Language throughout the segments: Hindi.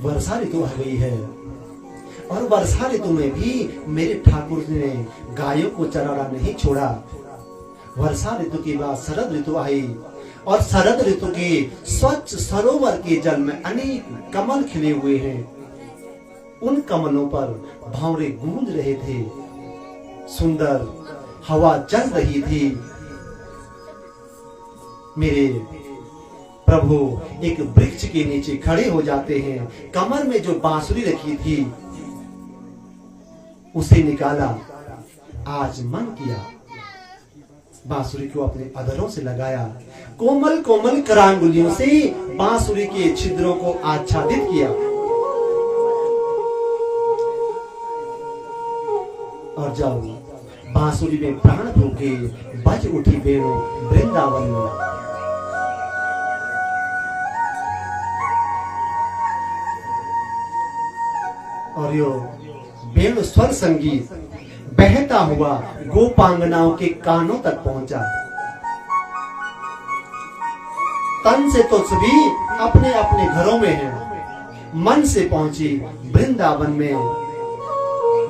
वर्षा ऋतु आ गई है और वर्षा ऋतु में भी मेरे ठाकुर जी ने गायों को चराना नहीं छोड़ा। वर्षा ऋतु के बाद शरद ऋतु आई और शरद ऋतु के स्वच्छ सरोवर के जल में अनेक कमल खिले हुए हैं। उन कमलों पर भंवरे गूंज रहे थे, सुंदर हवा चल रही थी। मेरे प्रभु एक वृक्ष के नीचे खड़े हो जाते हैं, कमर में जो बांसुरी रखी थी उसे निकाला। आज मन किया बांसुरी को अपने अधरों से लगाया, कोमल कोमल करांगुलियों से बांसुरी के छिद्रों को आच्छादित किया और जब बांसुरी में प्राण फूके बज उठी वेणु वृंदावन में। और यो वेणु स्वर संगीत बहता हुआ गोपांगनाओं के कानों तक पहुंचा। तन से तो सभी अपने अपने घरों में हैं, मन से पहुंची वृंदावन में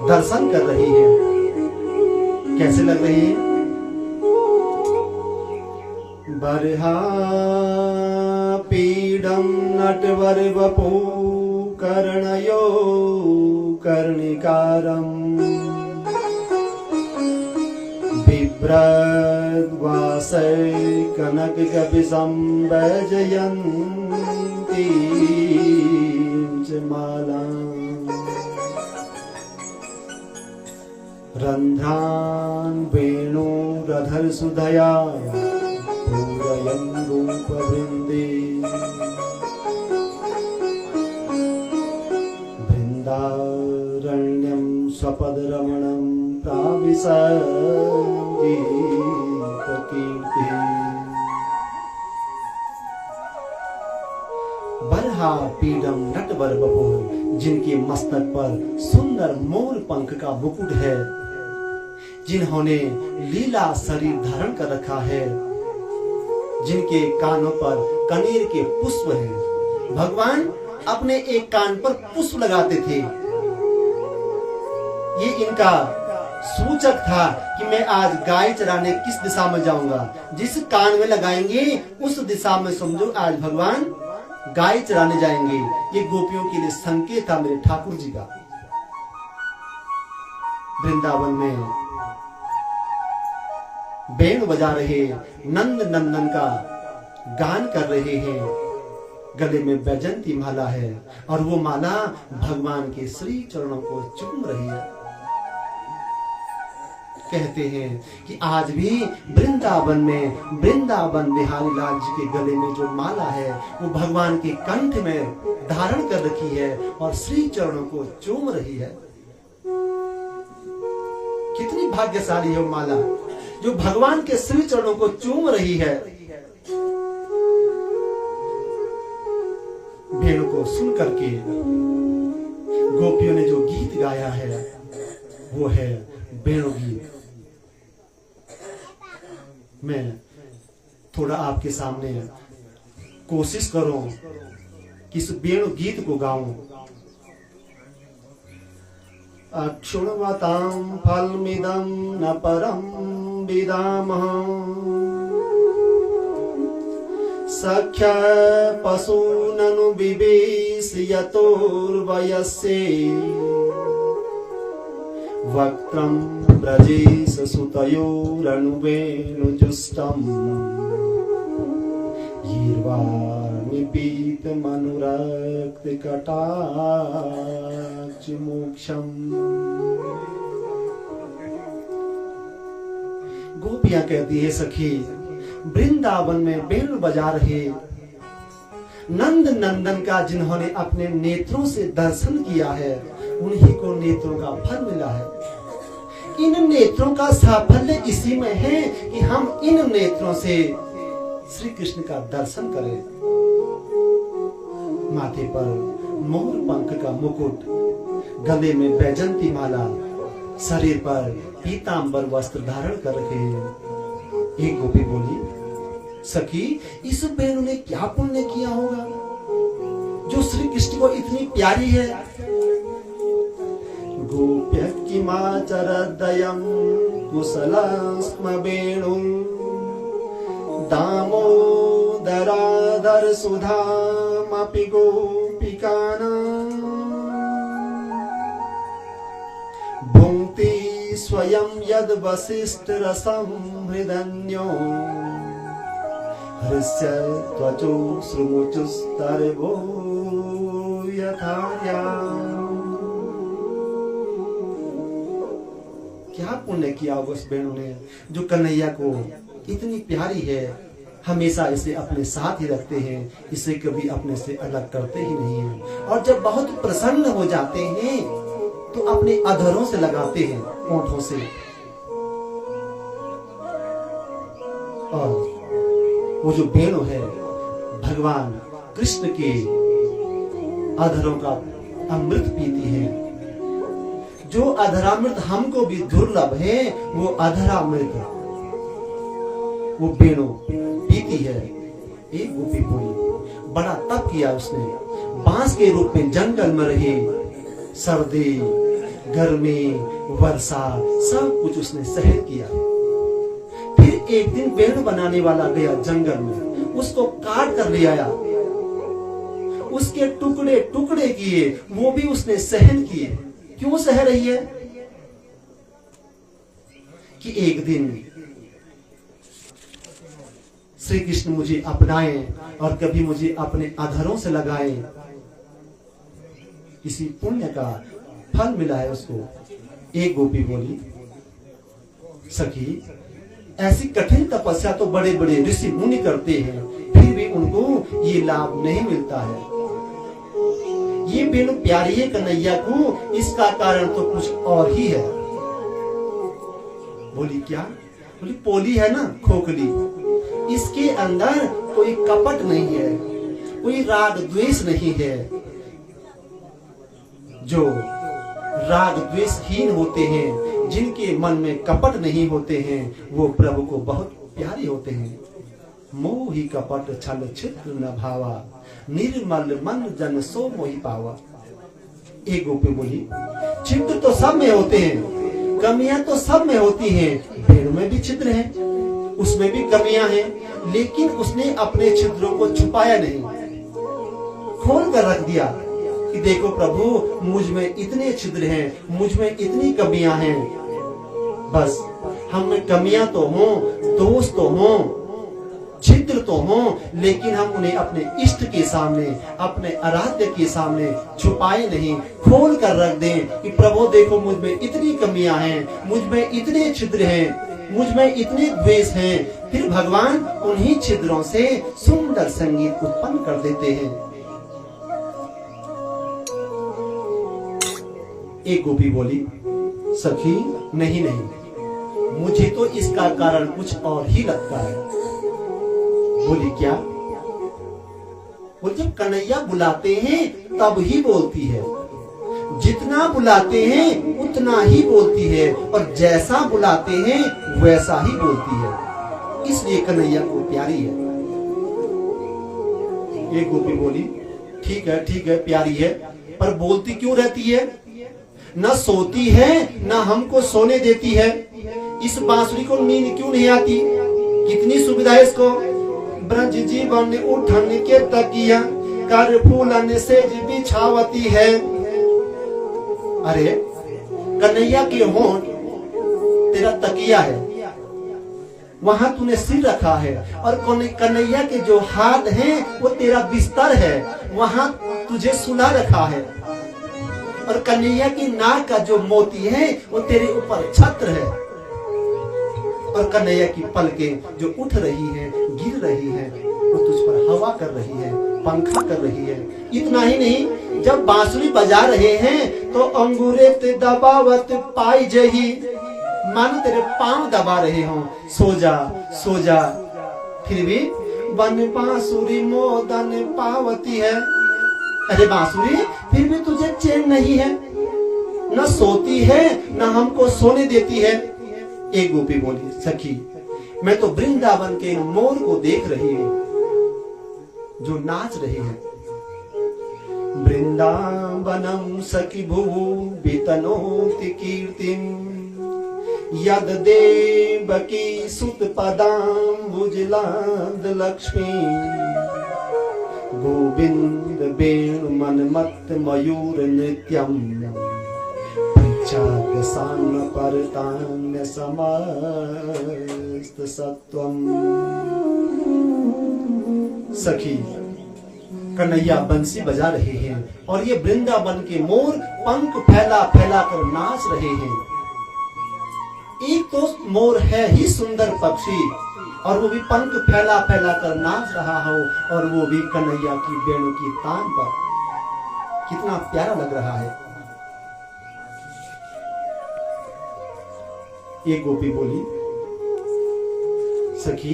दर्शन कर रही है। कैसे लग रही है? बरहा पीडम नटवर वपु कर्णयो कर्णिकारम बिभ्रद्वासै कनक कपिसं वैजयन्ती च मालाम् रन्ध्रान् वेणुरधर सुधया पूरयन् रूपवृन्दे वृन्दारण्यं स्वपदरमणं प्राविशन्ति कीर्तिः। बरहा पीडम नटवर बपु, जिनके मस्तक पर सुंदर मोर पंख का मुकुट है, जिन्होंने लीला शरीर धारण कर रखा है, जिनके कानों पर कनेर के पुष्प हैं। भगवान अपने एक कान पर पुष्प लगाते थे। ये इनका सूचक था कि मैं आज गाय चराने किस दिशा में जाऊंगा। जिस कान में लगाएंगे उस दिशा में समझो आज भगवान गाय चराने जाएंगे। ये गोपियों के लिए संकेत था मेरे ठाकुर जी का। वृंदावन में वेणु बजा रहे, नंद नंदन का गान कर रहे हैं। गले में बैजंती माला है और वो माला भगवान के श्री चरणों को चूम रही है। कहते हैं कि आज भी वृंदावन में वृंदावन बिहारी लाल जी के गले में जो माला है वो भगवान के कंठ में धारण कर रखी है और श्री चरणों को चूम रही है। कितनी भाग्यशाली है वो माला जो भगवान के श्री चरणों को चूम रही है। वेणु को सुन करके गोपियों ने जो गीत गाया है वो है वेणु गीत। मैं थोड़ा आपके सामने कोशिश करूं कि इस वेणु गीत को गाऊं। अक्षुण्वतां फलमिदं न परं विदामः सख्य पशूननु विवेश यतोर्वयस्ये वक्त्रं ब्रजेश सुतयोरनुवेणुजुष्टम् गीर्वाणिपीत मनुरक्त कटाक्ष मोक्षम्। गोपियां कहती है सखी वृंदावन में वेणु बजा रहे नंद नंदन का जिन्होंने अपने नेत्रों से दर्शन किया है उन्हीं को नेत्रों का फल मिला है। इन नेत्रों का साफल्य इसी में है कि हम इन नेत्रों से श्री कृष्ण का दर्शन करें। माथे पर मोर पंख का मुकुट, गले में बैजंती माला, शरीर पर पीतांबर वस्त्र धारण कर रखे। एक गोपी बोली सखी इस वेणु ने क्या पुण्य किया होगा जो श्री कृष्ण को इतनी प्यारी है। गोप्य किमाचरदयं कुशलस्म वेणुं दामोदराधर सुधामपि गोपिकानां भुङ्क्ति स्वयं यद् वसिष्ठरसं हृदन्यो हृस्य त्वचो श्रुमुचुस्तर्वो यथार्या। क्या पुण्य किया उस वेणु ने जो कन्हैया को इतनी प्यारी है, हमेशा इसे अपने साथ ही रखते हैं, इसे कभी अपने से अलग करते ही नहीं हैं। और जब बहुत प्रसन्न हो जाते हैं तो अपने अधरों से लगाते हैं, होठों से। और वो जो वेणु है भगवान कृष्ण के अधरों का अमृत पीती है। जो अधरामृत हमको भी दुर्लभ है, वो अधरामृत वो वेणु पीती है। एक गोपी बोली, बड़ा तप किया उसने, बांस के रूप में जंगल में रही, सर्दी गर्मी वर्षा सब कुछ उसने सहन किया। फिर एक दिन वेणु बनाने वाला गया जंगल में, उसको काट कर ले आया, उसके टुकड़े टुकड़े किए, वो भी उसने सहन किए। क्यों सह रही है? कि एक दिन श्री कृष्ण मुझे अपनाएं और कभी मुझे अपने अधरों से लगाएं। इसी पुण्य का फल मिला है उसको। एक गोपी बोली, सखी ऐसी कठिन तपस्या तो बड़े बड़े ऋषि मुनि करते हैं, फिर भी उनको ये लाभ नहीं मिलता है। ये वेणु प्यारी है कन्हैया को, इसका कारण तो कुछ और ही है। बोली क्या? बोली पोली है ना, खोखली, इसके अंदर कोई कपट नहीं है, कोई राग द्वेष नहीं है। जो राग द्वेषहीन होते हैं, जिनके मन में कपट नहीं होते हैं, वो प्रभु को बहुत प्यारे होते हैं। मोहि कपट छल छिद्र न भावा, निर्मल मन जन सो मोहि पावा। एक गोपी बोली, छिद्र तो सब में होते हैं, कमियां तो सब में होती हैं, वेणु में भी छिद्र हैं, उसमें भी कमियां हैं, लेकिन उसने अपने छिद्रों को छुपाया नहीं, खोल कर रख दिया कि देखो प्रभु मुझ में इतने छिद्र हैं, मुझ में इतनी कमियां हैं। बस हम में कमियां तो हों, दोष तो हों, छिद्र तो हों, लेकिन हम उन्हें अपने इष्ट के सामने, अपने आराध्य के सामने छुपाए नहीं, खोल कर रख दें कि प्रभु देखो मुझ में इतनी कमियां हैं, मुझ में इतने छिद्र हैं, मुझ में इतने द्वेष हैं। फिर भगवान उन्हीं छिद्रों से सुंदर संगीत उत्पन्न कर देते हैं। एक गोपी बोली, सखी नहीं नहीं, मुझे तो इसका कारण कुछ और ही लगता है। बोली क्या? बोल जब कन्हैया बुलाते हैं तब ही बोलती है, जितना बुलाते हैं उतना ही बोलती है, और जैसा बुलाते हैं वैसा ही बोलती है, इसलिए कन्हैया को प्यारी है। एक गोपी बोली, ठीक है प्यारी है, पर बोलती क्यों रहती है? न सोती है न हमको सोने देती है। इस बांसुरी को नींद क्यों नहीं आती? कितनी सुविधा है इसको। ब्रज जीवन उठन के तकिया, कर फूलन से बिछावती है। अरे कन्हैया के होंठ तेरा तकिया है, वहां तूने सिर रखा है, और कन्हैया के जो हाथ हैं वो तेरा बिस्तर है, वहां तुझे सुला रखा है। और कन्हैया की नाक का जो मोती है वो तेरे ऊपर छत्र है, और कन्हैया की पलकें जो उठ रही है, गिर रही है, वो तुझ पर हवा कर रही है, पंखा कर रही है। इतना ही नहीं, जब बांसुरी बजा रहे हैं तो अंगूरे ते दबावत पाई जही, मानो तेरे पांव दबा रहे हो, सो जा सो जा। फिर भी बन बांसुरी मोदन पावती है। अरे बांसुरी फिर भी तुझे चैन नहीं है, न सोती है न हमको सोने देती है। एक गोपी बोली, सखी मैं तो वृंदावन के मोर को देख रही हूँ जो नाच रहे हैं। वृंदावनम सखी भुवु वितनोति कीर्तिम यद देवकी सुत पदाम्बुजलाद लक्ष्मी गोविंद वेणु मनमत्त मयूर नृत्यम चाग्रसान्न परतान्य समस्त सत्वम। सखी कन्हैया बंसी बजा रहे हैं और ये वृंदावन के मोर पंख फैला फैला कर नाच रहे हैं। एक तो मोर है ही सुंदर पक्षी और वो भी पंख फैला फैला कर नाच रहा हो और वो भी कन्हैया की वेणु की तान पर। कितना प्यारा लग रहा है। एक गोपी बोली, सखी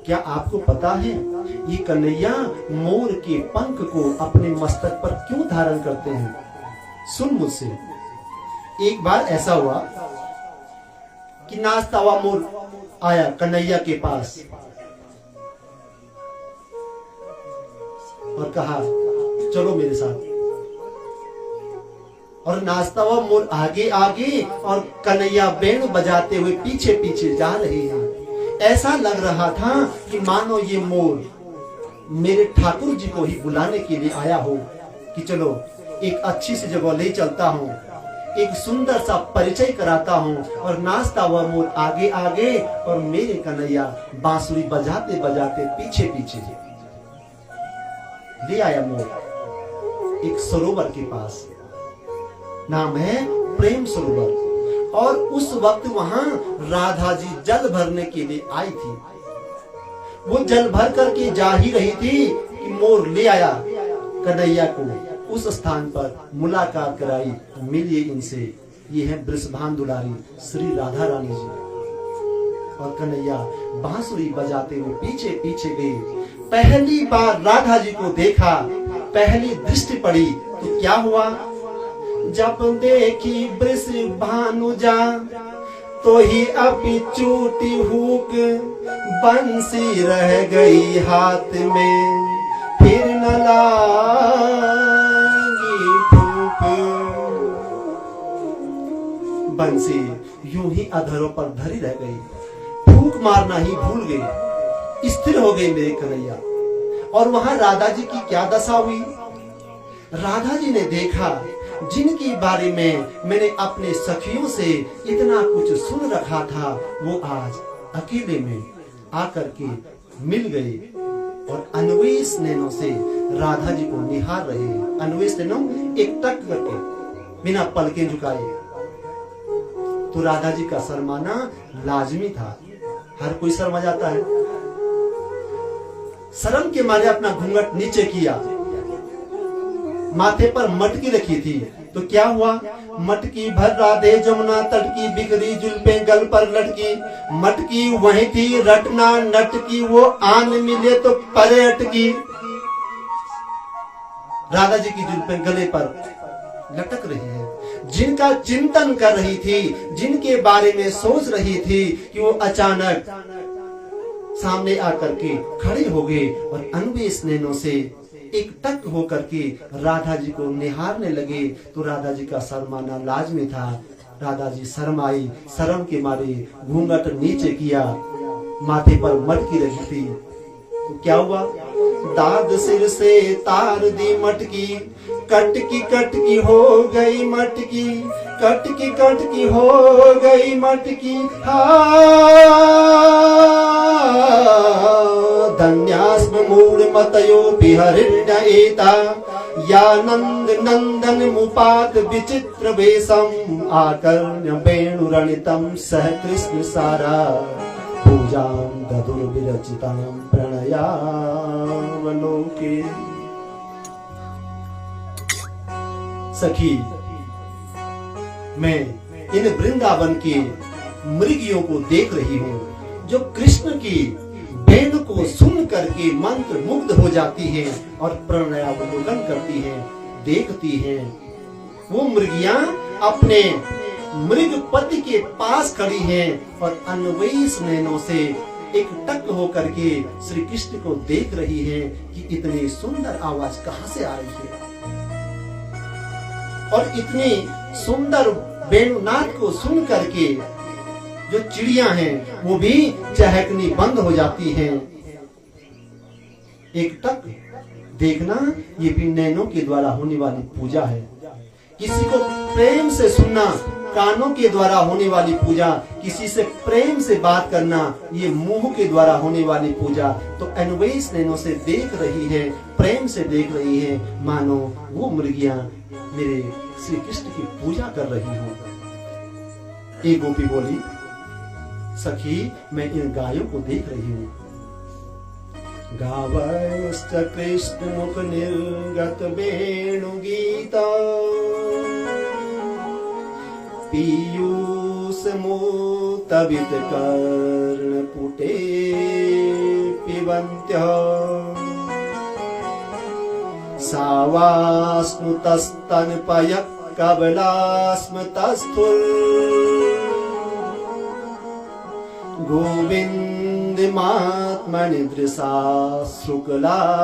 क्या आपको पता है ये कन्हैया मोर के पंख को अपने मस्तक पर क्यों धारण करते हैं? सुन मुझसे। एक बार ऐसा हुआ कि नाचता हुआ मोर आया कन्हैया के पास और कहा चलो मेरे साथ। और नाचता हुआ मोर आगे आगे और कन्हैया वेणु बजाते हुए पीछे पीछे जा रहे हैं। ऐसा लग रहा था कि मानो ये मोर मेरे ठाकुर जी को ही बुलाने के लिए आया हो कि चलो एक अच्छी सी जगह ले चलता हूँ, एक सुंदर सा परिचय कराता हूँ। और नाचता हुआ मोर आगे आगे और मेरे कन्हैया बांसुरी बजाते बजाते पीछे पीछे ले आया मोर एक सरोवर के पास, नाम है प्रेम सरोवर। और उस वक्त वहां राधा जी जल भरने के लिए आई थी। वो जल भर करके जा ही रही थी कि मोर ले आया कन्हैया को उस स्थान पर, मुलाकात कराई, मिलिए इनसे, ये है वृषभान दुलारी श्री राधा रानी जी। और कन्हैया बांसुरी बजाते हुए पीछे पीछे गए। पहली बार राधा जी को देखा, पहली दृष्टि पड़ी तो क्या हुआ? जब देखी वृषभानुजा तो ही अभी चूटी हुक बंसी रह गई हाथ में, फिर न लागी फूक। बंसी यूं ही अधरों पर धरी रह गई, फूक मारना ही भूल गई, स्थिर हो गई मेरे कन्हैया। और वहां राधा जी की क्या दशा हुई? राधा जी ने देखा जिनके बारे में मैंने अपने सखियों से इतना कुछ सुन रखा था, वो आज अकेले में आकर के मिल गए और अन्वेष नैनों से राधा जी को निहार रहे हैं। अन्वेष नैनों एक टक करके बिना पलके झुकाए। तो राधा जी का शर्माना लाजमी था, हर कोई शर्मा जाता है। शर्म के मारे अपना घूंघट नीचे किया, माथे पर मटकी रखी थी। तो क्या हुआ? मटकी भर राधे जमुना तट की, बिखरी जुल्फे गल पर लटकी। मटकी वहीं थी रटना नटकी, वो आन मिले तो परे अटकी। राधा जी की जुल्फे गले पर लटक रही है। जिनका चिंतन कर रही थी, जिनके बारे में सोच रही थी कि वो अचानक सामने आकर के खड़े हो गए और अन्वेष नैनों से एक टक होकर के राधा जी को निहारने लगे। तो राधा जी का शर्माना लाजमी था। राधा जी शर्माई, शर्म के मारे घूंघट नीचे किया, माथे पर मटकी रखी थी। तो क्या हुआ? दाद सिर से तार दी मटकी, कटकी कटकी हो गई मटकी, कटकी कटकी हो गई मटकी। धन्यास्म मूढ़ मतयो विहरिण्य एता, या नंद नंदन मुपात विचित्र वेशम, आकर्ण्य वेणुरणितम सह कृष्ण सारा, पूजां ददुर्विरचितां प्रणयावलोके। सखी, मैं इन वृंदावन के मृगियों को देख रही हूँ जो कृष्ण की वेणु को सुन करके मंत्र मुग्ध हो जाती हैं और प्रणयावलोकन करती हैं, देखती हैं। वो मृगियां अपने मृगपति के पास खड़ी हैं और अन्वेष नैनों से एक टक होकर के श्री कृष्ण को देख रही हैं कि इतनी सुंदर आवाज कहां से आ रही है। और इतनी सुंदर वेणुनाद को सुन करके जो चिड़िया हैं वो भी चहकनी बंद हो जाती हैं। एक टक देखना, ये भी नैनों के द्वारा होने वाली पूजा है। किसी को प्रेम से सुनना, कानों के द्वारा होने वाली पूजा। किसी से प्रेम से बात करना, ये मुंह के द्वारा होने वाली पूजा। तो अन्वेष नैनों से देख रही है, प्रेम से देख रही है, मानो वो मुर्गियां मेरे श्री कृष्ण की पूजा कर रही हो। एक गोपी बोली, सखी मैं इन गायों को देख रही हूँ। गावश्च कृष्ण मुख निर्गत वेणु गीता, पीयूष मुतवित कर्ण पुटे पिबन्त्यः, सावास्नुतस्तनपय कबलास्मतस्थुल्, गोविन्दमात्मनि दृशा शुक्लास्पृशन्त्यः।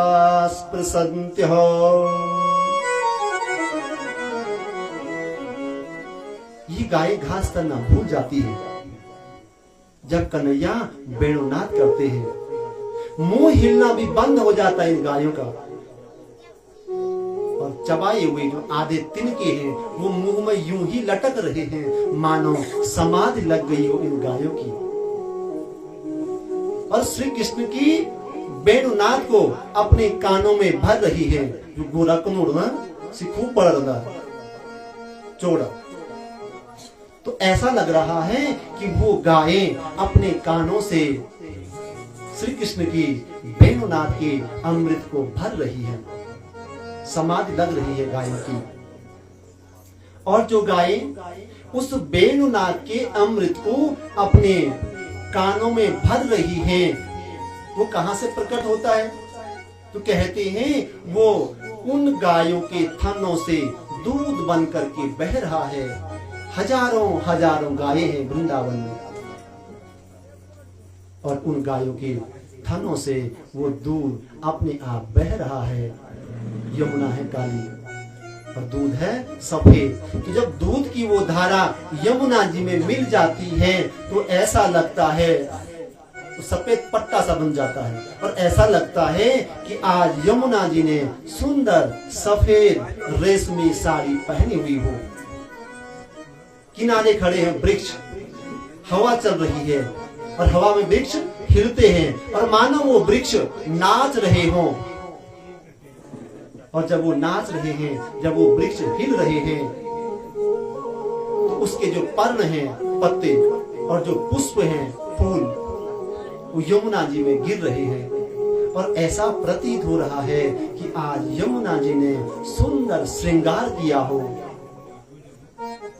ये गाय घास करना भूल जाती है जब कन्हैया वेणुनाद करते हैं। मुंह हिलना भी बंद हो जाता है इन गायों का, और चबाए हुए जो आधे तिनके हैं वो मुंह में यूं ही लटक रहे हैं, मानो समाधि लग गई हो इन गायों की। और श्री कृष्ण की वेणुनाद को अपने कानों में भर रही है। जो गोरा कनोड़ना खूब पड़ रहा चौड़ा, तो ऐसा लग रहा है कि वो गायें अपने कानों से श्री कृष्ण की वेणुनाद के अमृत को भर रही है, समाधि लग रही है गायों की। और जो गायें उस वेणुनाद के अमृत को अपने कानों में भर रही हैं, वो कहां से प्रकट होता है? तो कहते हैं वो उन गायों के थनों से दूध बन करके बह रहा है। हजारों हजारों गायें हैं वृंदावन में, और उन गायों के थनों से वो दूध अपने आप बह रहा है। यमुना है काली और दूध है सफेद। तो जब दूध की वो धारा यमुना जी में मिल जाती है तो ऐसा लगता है, तो सफेद पट्टा सा बन जाता है, और ऐसा लगता है कि आज यमुना जी ने सुंदर सफेद रेशमी साड़ी पहनी हुई हो। किनारे खड़े हैं वृक्ष, हवा चल रही है और हवा में वृक्ष हिलते हैं, और मानो वो वृक्ष नाच रहे हों। और जब वो नाच रहे हैं, जब वो वृक्ष हिल रहे हैं, तो उसके जो पर्ण हैं पत्ते और जो पुष्प हैं फूल, वो यमुना जी में गिर रहे हैं। और ऐसा प्रतीत हो रहा है कि आज यमुना जी ने सुंदर श्रृंगार किया हो,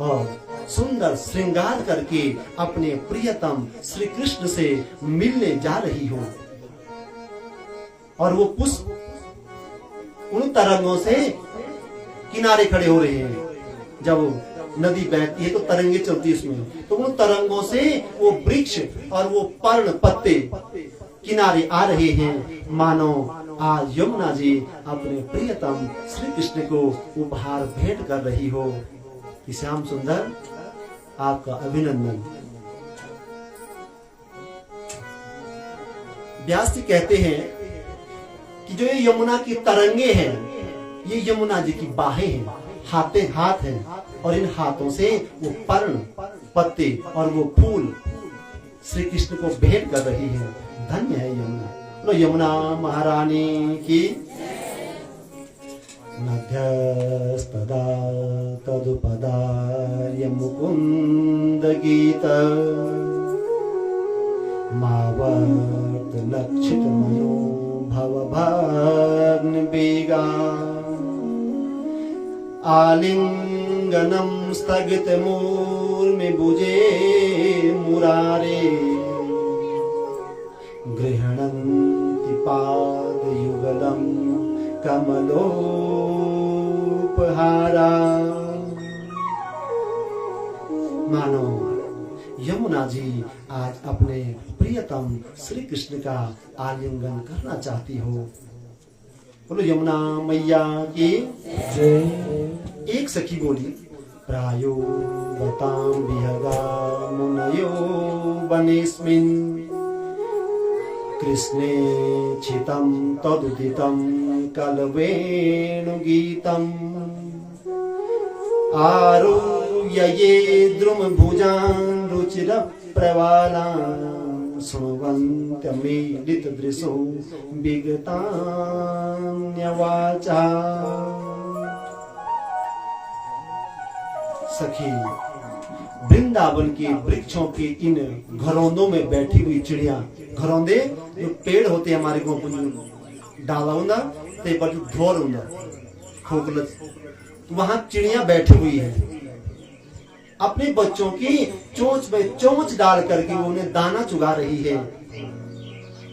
और सुंदर श्रृंगार करके अपने प्रियतम श्री कृष्ण से मिलने जा रही हो। और वो पुष्प उन तरंगों से किनारे खड़े हो रहे हैं। जब नदी बहती है तो तरंगे चलती है उसमें, तो उन तरंगों से वो वृक्ष और वो पर्ण पत्ते किनारे आ रहे हैं, मानो आज यमुना जी अपने प्रियतम श्री कृष्ण को उपहार भेंट कर रही हो। कि श्याम सुंदर आपका अभिनंदन। व्यास जी कहते हैं कि जो ये यमुना की तरंगे हैं, ये यमुना जी की बाहें हैं, हाथ हैं, और इन हाथों से वो पर्ण पत्ते और वो फूल श्री कृष्ण को भेंट कर रही है। धन्य है यमुना। लो यमुना महारानी की। नद्यस्तदा तदुपदार्य मुकुंद गीत, मावर्त लक्षित मनो भवभाग्न वेगा, आलिंगनम स्थगित मूर्मिभुजे मुरारे, गृह्णन्ति पादयुगलम् कमलोपहारा। मानो यमुना जी आज अपने प्रियतम श्री कृष्ण का आलिंगन करना चाहती हो। बोलो यमुना मैया की जय। एक सखी बोली, प्रायो बताम विहगा मुनयो वनेस्मिन् कृष्णे चितं तदुदितं कलवेणुगीतम् आरुह्य ये द्रुमभुजान् रुचिरप्रवालान् शृण्वन्त्यमीलितदृशो विगतान्यवाचा। सखी, वृंदावन के वृक्षों के इन घरौंदों में बैठी हुई चिड़िया, घरौंदे जो पेड़ होते हैं हमारे को डाला होना ते पर ढोर होना खोखलत, वहां चिड़िया बैठी हुई है, अपने बच्चों की चोंच में चोंच डाल करके वो उन्हें दाना चुगा रही है।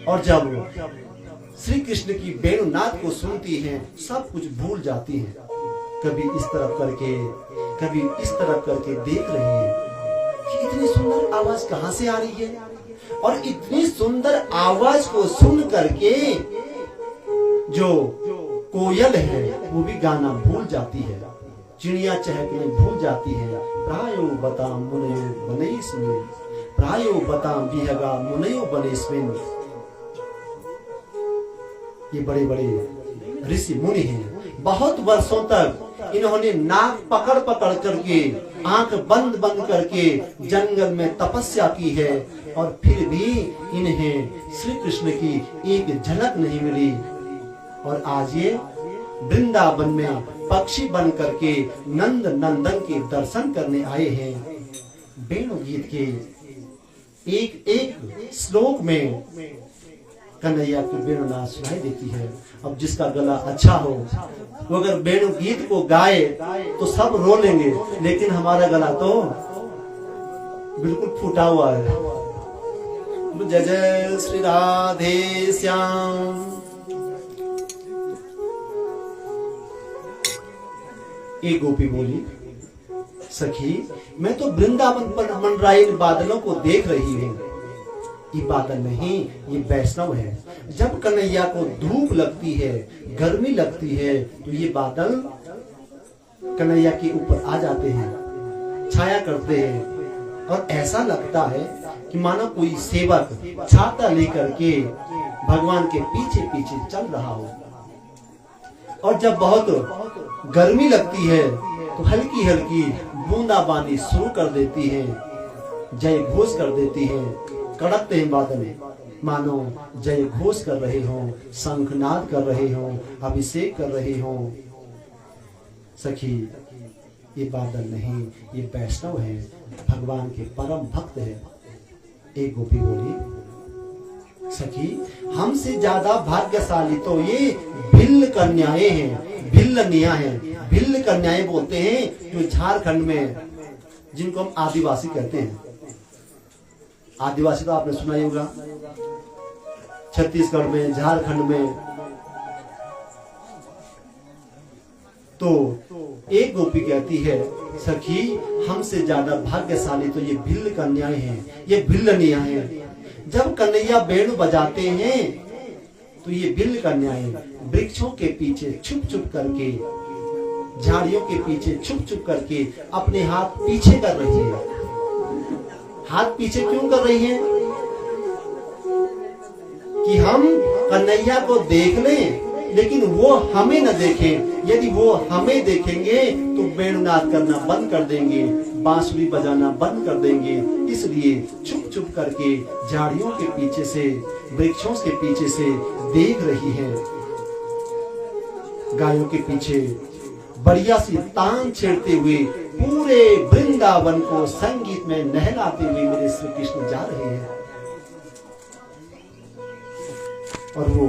और जब श्री कृष्ण की वेणुनाद को सुनती हैं, सब कुछ भूल जाती हैं। कभी इस तरफ करके, कभी इस तरफ करके देख रही है कि इतनी सुंदर आवाज कहां से आ रही है, और इतनी सुंदर आवाज को सुन करके जो कोयल है वो भी गाना भूल जाती है, चिड़िया चहकने भूल जाती है। प्रायो बताम मुनयो वनेस्मिन्, प्रायो बताम विहगा मुनयो वनेस्मिन्। ये बड़े बड़े ऋषि मुनि हैं, बहुत वर्षों तक इन्होंने नाक पकड़ पकड़ करके, आंख बंद बंद करके जंगल में तपस्या की है, और फिर भी इन्हें श्री कृष्ण की एक झलक नहीं मिली। और आज ये वृंदावन में पक्षी बन करके नंद नंदन के दर्शन करने आए हैं। वेणु गीत के एक एक श्लोक में कन्हैया की वेणुनाद सुनाई देती है। अब जिसका गला अच्छा हो वो अगर वेणु गीत को गाए तो सब रो लेंगे, लेकिन हमारा गला तो बिल्कुल फूटा हुआ है। जय जय श्री राधे श्याम। एक गोपी बोली, सखी मैं तो वृंदावन पर मंडराए इन बादलों को देख रही हूँ। ये बादल नहीं, ये वैष्णव है। जब कन्हैया को धूप लगती है, गर्मी लगती है, तो ये बादल कन्हैया के ऊपर आ जाते हैं, छाया करते हैं, और ऐसा लगता है कि मानो कोई सेवक छाता लेकर के भगवान के पीछे पीछे चल रहा हो। और जब बहुत गर्मी लगती है तो हल्की हल्की बूंदाबांदी शुरू कर देती है, जय घोष कर देती है, कड़कते हैं बादल, मानो जय घोष कर रहे हो, शंखनाद कर रहे हो, अभिषेक कर रहे हो। सखी, ये बादल नहीं, ये वैष्णव है, भगवान के परम भक्त है। एक गोपी बोली, सखी हमसे ज्यादा भाग्यशाली तो ये भिल्ल कन्याएं हैं, भिल्लनियां हैं। भिल्ल कन्याएं बोलते हैं जो झारखंड में, जिनको हम आदिवासी कहते हैं। आदिवासी तो आपने सुना ही होगा, छत्तीसगढ़ में, झारखंड में। तो एक गोपी कहती है, सखी हमसे ज्यादा भाग्यशाली तो ये भिल्ल कन्याएं हैं, ये भिल्लनियां हैं। जब कन्हैया वेणु बजाते हैं तो ये भिल्ल कन्याएं वृक्षों के पीछे छुप छुप करके, झाड़ियों के पीछे छुप छुप करके अपने हाथ पीछे कर रही है। हाथ पीछे क्यों कर रही है? कि हम कन्हैया को देख लें, लेकिन वो हमें न देखें। यदि वो हमें देखेंगे तो वेणुनाद करना बंद कर देंगे, बांसुरी बजाना बंद कर देंगे। इसलिए छुप छुप करके झाड़ियों के पीछे से, वृक्षों के पीछे से देख रही है। गायों के पीछे बढ़िया सी तान छेड़ते हुए पूरे वृंदावन को संगीत में नहलाते हुए मेरे श्री कृष्ण जा रहे हैं। और वो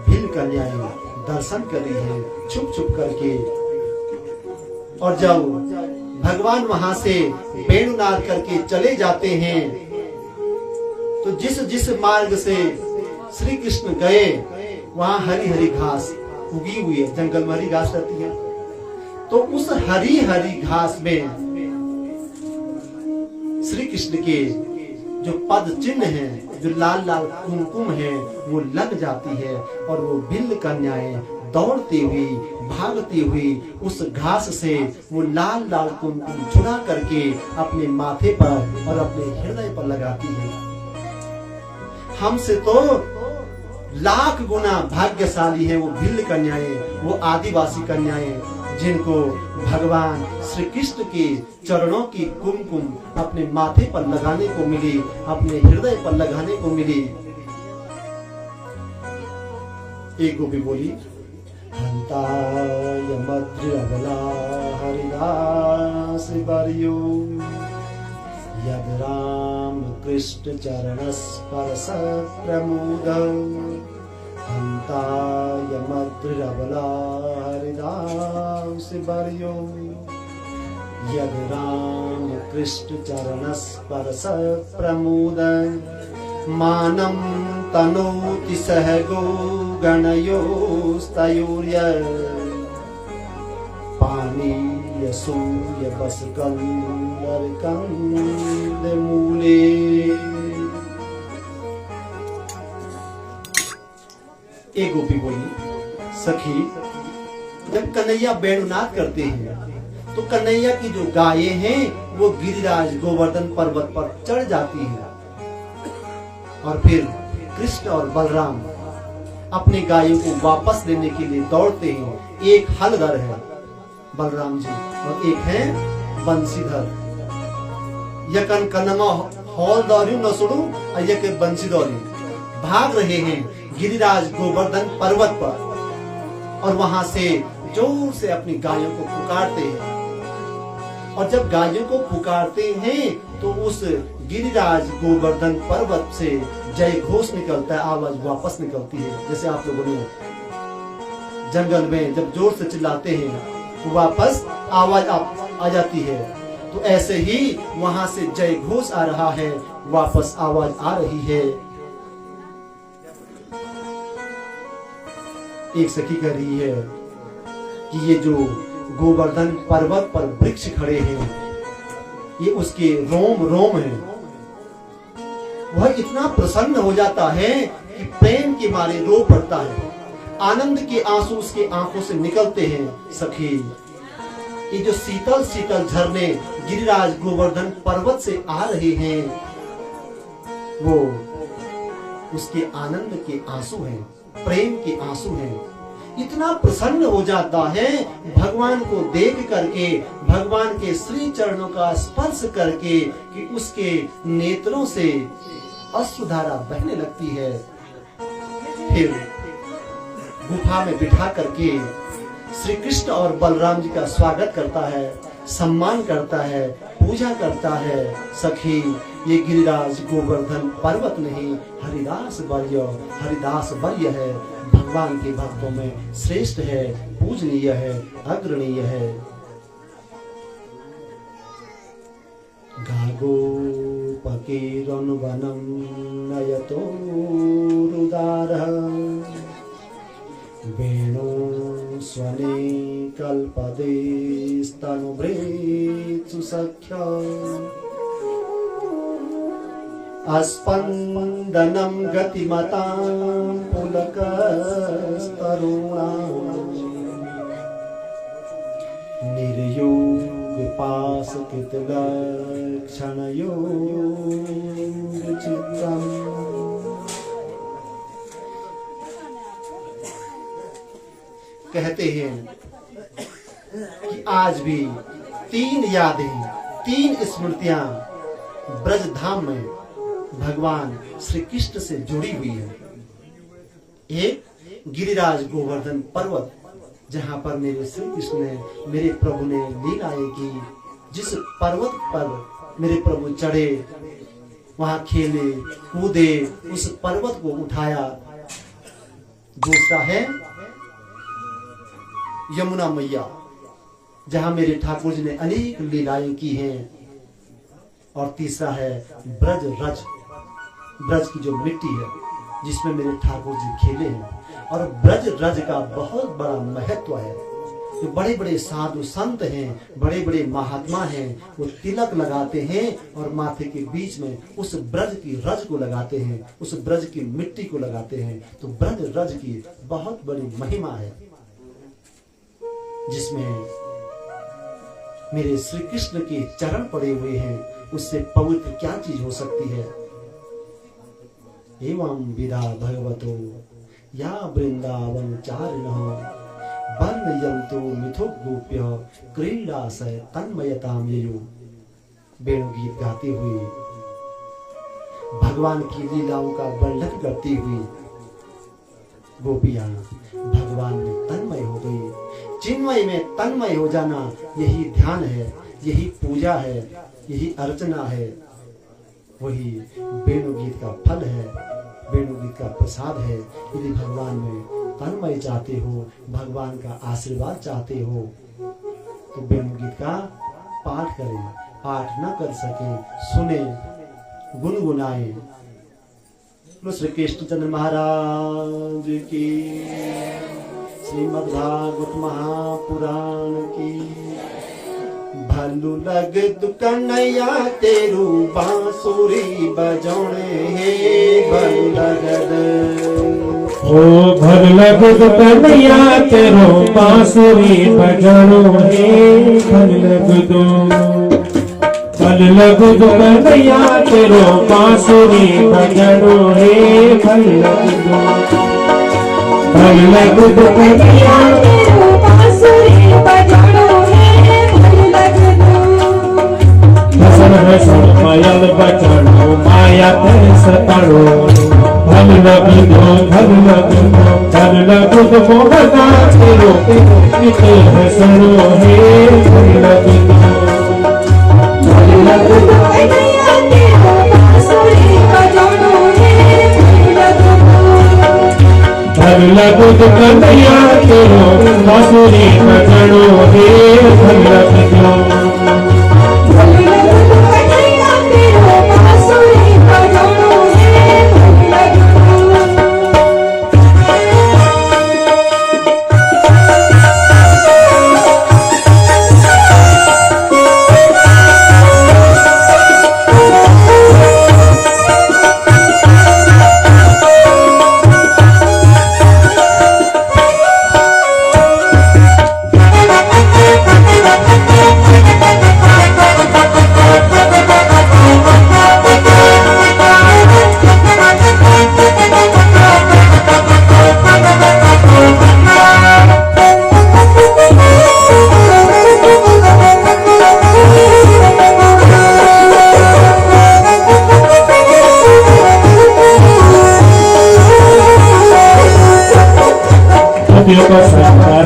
भिल्ल कन्याएं दर्शन कर रही है छुप छुप करके। और जब भगवान वहां से वेणुनाद करके चले जाते हैं तो जिस जिस मार्ग से श्री कृष्ण गए वहां हरी हरी घास उगी हुई है, जंगल में हरी घास रहती है। तो उस हरी हरी घास में श्री कृष्ण के जो पद चिन्ह हैं, जो लाल लाल कुमकुम है, वो लग जाती है। और वो भिल्ल कन्याएं दौड़ती हुई भागती हुई उस घास से वो लाल लाल कुमकुम चुरा करके अपने माथे पर और अपने हृदय पर लगाती है। हमसे तो लाख गुना भाग्यशाली है वो भिल्ल कन्याएं, वो आदिवासी कन्याएं, जिनको भगवान श्री कृष्ण के चरणों की कुमकुम अपने माथे पर लगाने को मिली, अपने हृदय पर लगाने को मिली। एक गोपी बोली, हंताय मद्रबला हरिदास वर्यो यद राम कृष्ण चरण स्पर्श प्रमुद। हंताय मद्रबला हरिदास वर्यो यद राम कृष्ण चरण स्पर्श प्रमुद। मानं तनोति सहगो गणयोस्तयोर्य पानीय सूर्य बस कंद मूले। एक गोपी बोली, सखी जब कन्हैया वेणुनाद करते हैं तो कन्हैया की जो गायें हैं वो गिरिराज गोवर्धन पर्वत पर चढ़ जाती हैं और फिर कृष्ण और बलराम अपने गायों को वापस लेने के लिए दौड़ते हैं। एक हलधर है बलराम जी और एक है बंसीधर। यकन कनमा हॉल दौरी न सुनू और यक बंसी दौरी भाग रहे हैं गिरिराज गोवर्धन पर्वत पर और वहां से जोर से अपनी गायों को पुकारते हैं। और जब गायों को पुकारते हैं तो उस गिरिराज गोवर्धन पर्वत से जय घोष निकलता है, आवाज वापस निकलती है। जैसे आप लोगों ने जंगल में जब जोर से चिल्लाते हैं तो वापस आवाज आ जाती है, तो ऐसे ही वहां से जय घोष आ रहा है, वापस आवाज आ रही है। एक सखी कह रही है कि ये जो गोवर्धन पर्वत पर वृक्ष खड़े हैं ये उसके रोम रोम हैं। वह इतना प्रसन्न हो जाता है कि प्रेम के मारे रो पड़ता है, आनंद के आंसू उसके आंखों से निकलते हैं। सखी ये जो शीतल शीतल झरने गिरिराज गोवर्धन पर्वत से आ रहे हैं वो उसके आनंद के आंसू हैं, प्रेम के आंसू हैं। इतना प्रसन्न हो जाता है भगवान को देख करके, भगवान के श्री चरणों का स्पर्श करके कि उसके नेत्रों से अश्रुधारा बहने लगती है। फिर गुफा में बिठा करके श्री कृष्ण और बलराम जी का स्वागत करता है, सम्मान करता है, पूजा करता है। सखी ये गिरिराज गोवर्धन पर्वत नहीं, हरिदास वर्य है, भगवान के भक्तों में श्रेष्ठ है, पूजनीय है, अग्रणीय है। गागो पकीरनुवनं नयतो रुदारः वेणो स्वने कल्पदेस्तनुभृत्सु सख्या अस्पन्दनं गतिमतां पुलकस्तरुणाम् निर्योगपाशकृतलक्षणयोगचित्तम्। कहते हैं कि आज भी 3 यादें, 3 स्मृतियां ब्रज धाम में भगवान श्री कृष्ण से जुड़ी हुई है। एक गिरिराज गोवर्धन पर्वत जहां पर मेरे श्री कृष्ण ने, मेरे प्रभु ने लीलाएं की, जिस पर्वत पर मेरे प्रभु चढ़े, वहां खेले कूदे, उस पर्वत को उठाया। दूसरा है यमुना मैया जहां मेरे ठाकुर जी ने अनेक लीलाएं की हैं। और तीसरा है ब्रज रज, ब्रज की जो मिट्टी है जिसमें मेरे ठाकुर जी खेले हैं। और ब्रज रज का बहुत बड़ा महत्व है। जो बड़े बड़े साधु संत हैं, बड़े बड़े महात्मा हैं, वो तिलक लगाते हैं और माथे के बीच में उस ब्रज की रज को लगाते हैं, उस ब्रज की मिट्टी को लगाते हैं। तो ब्रज रज की बहुत बड़ी महिमा है। जिसमें मेरे श्री कृष्ण के चरण पड़े हुए हैं, उससे पवित्र क्या चीज हो सकती है। एवं विदा भगवतो या वृंदावन चारिणः वर्णयन्तु मिथुक गोप्य क्रीडाशय तन्मयताम ययो। वेणु गीत गाते हुए भगवान की लीलाओं का वर्णन करती हुई गोपियां भगवान में तन्मय हो गई। चिन्मय में तन्मय हो जाना यही ध्यान है, यही पूजा है, यही अर्चना है, वही वेणु गीत का फल है, वेणु गीत का प्रसाद है। यदि भगवान में तन्मय चाहते हो, भगवान का आशीर्वाद चाहते हो, तो वेणु गीत का पाठ करें। पाठ न कर सके सुने, गुनगुनाए। श्री कृष्णचंद्र महाराज की, श्रीमद् भागवत महापुराण की। भलू लग दुकनैया तेरू बांसुरी बजौने हे, भलू लगद ओ भल लग दुकनैया तेरो बांसुरी बजौनो हे, भल लग दो भल लग दुकनैया तेरो बांसुरी बजौनो हे, भल लग दो भल लग दुकनैया तेरो बांसुरी बजौनो हे, भल लग दो हसन हसन मायल बचनो माया ते सतारो। भल लग दो भल लग दो भल लग दो मोहना तेरो नित हसनो हे, भल लग दो भल लग दो कन्हैया तेरो बांसुरी बजौनो हे, भल लग दो भल लग दो कन्हैया तेरो बांसुरी बजौनो हे, भल लग दो भल लग दो कन्हैया तेरो बांसुरी बजौनो हे, भल लग दो।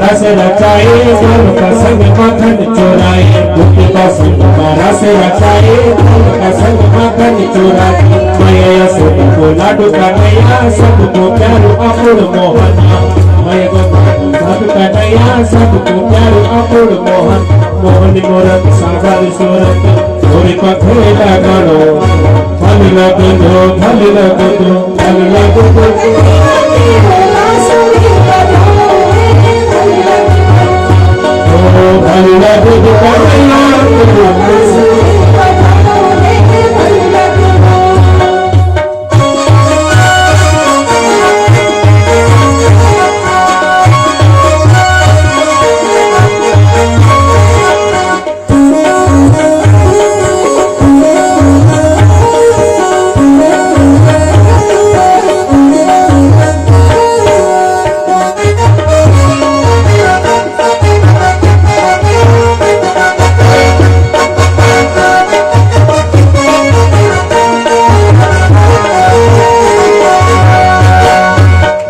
रस रचाए धन का संग माखन चोराए, बुद्धि का संग रस रचाए धन का संग माखन चोराए। मैं यशोदा को लाडू कन्हैया सबको प्यारो अपूर्ण मोहन, मैं लाडू कन्हैया सबको प्यारो अपूर्ण मोहन। मोहन मोरत सागर सूरत मोरे पखेड़ा गणो, भल लग दो भल लग दो भल लग दो भल लग दो कन्हैया तेरो बांसुरी बजौनो हे, भल लग दो।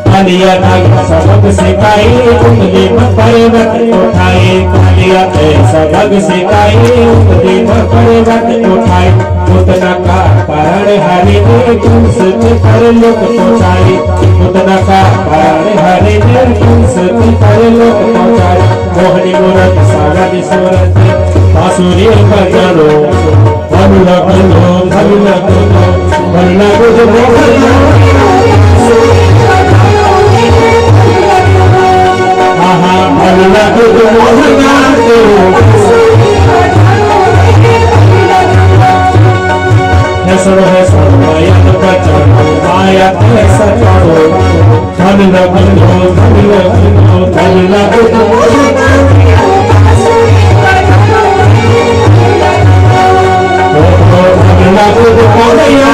कालिया सबक सिखाई उंगली में पर्वत उठाए, कालिया सबक सिखाई उंगली में पर्वत उठाए। उतना का कारण हरि ने तुमसे पर लोक पहुँचाए, उतना का कारण हरि ने तुमसे पर लोक पहुँचाए। मोहनी मूरत सागर सूरत बांसुरी बजानो, भल लग दो भल लग दो भल लग दो भल लग दो मोहना तेरो बांसुरी बजौनो हे, भल लग दो हसन हसन मायल बचनो माया ते सतारो। भल लग दो भल लग दो भल लग दो मोहना लागू पाया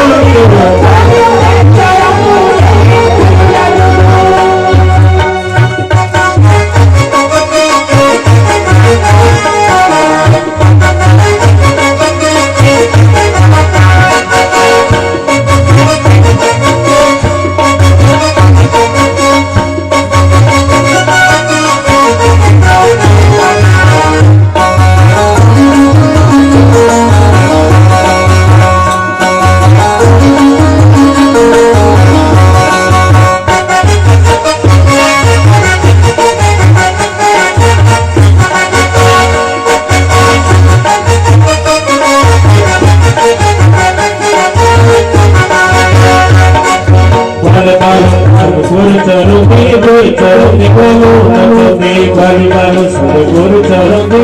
चलो